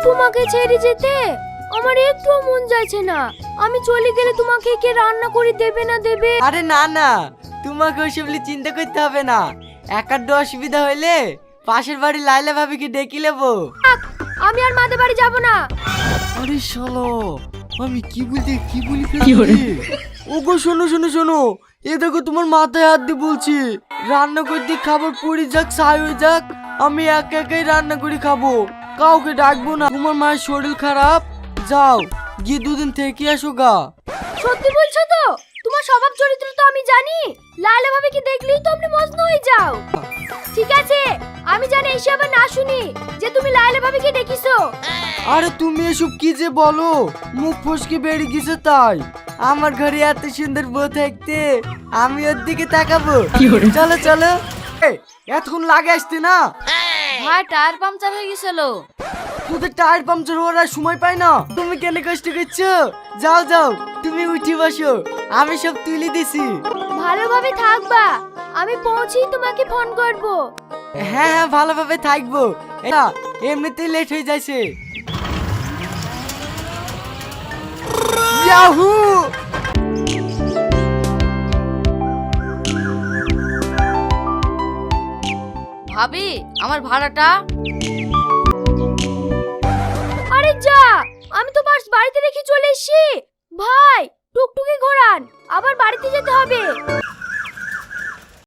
তোমাকে ছেড়ে যেতে আমার একটুও মন যাচ্ছে না। আমি চলে গেলে তোমাকে কে রান্না করে দেবে না দেবে? আরে না না, তোমাকে ওইসব নিয়ে চিন্তা করতে হবে না। একার অসুবিধা হইলে পাশের বাড়ি লাইলা ভাবিকে ডেকে নেবো। থাক, আমি আর মাদের বাড়ি যাব না। আরে শালা, আমি কি বলি ফেলছি। ওগো শোনো শোনো শোনো, এ দেখো তোমার মাথায় হাত দিয়ে বলছি, রান্না করতে খাবার পড়ে যাক ছাই হয়ে যাক, আমি একা একাই রান্না করে খাবো, কাউকে ডাকবো না। তোমার মায়ের শরীর খারাপ, যাও গিয়ে দুদিন থেকে আসো গা। সত্যি বলছো তো? তোমার স্বভাব চরিত্র তো আমি জানি। লালা ভাবিকে দেখলেই তো আপনি মজনু হয়ে যাও। ঠিক আছে, আমি জানি এসে আবার না শুনি যে তুমি লাইলা ভাবিকে ডেকেছো। আরে তুমি এসব কি যে বলো, মুখ ফসকে বেরিয়ে গেছে তাই। আমার ঘরে এত সুন্দর বউ থাকতে আমি ওর দিকে তাকাবো? চলো চলো। এতক্ষণ লাগে আসতে না, ভাই টায়ার পাংচার হয়ে গেছিল। তোদের টায়ার পাংচার হওয়ার আর সময় পাই না। তুমি কেন কষ্ট করছো? যাও যাও, তুমি উঠে বসো, আমি সব তুলে দিছি। ভালোভাবে থাকবা, আমি পৌঁছেই তোমাকে ফোন করব। হ্যাঁ হ্যাঁ, ভালোভাবে থাকবো। না, এমনিতেই লেট হয়ে যাচ্ছে। ইয়াহু! ভাবি, আমার ভাড়াটা। আরে যা, আমি তো পার্স বাড়িতে রেখে চলে এসেছি। ভাই, টুকটুকি ঘোরান, আবার বাড়িতে যেতে হবে।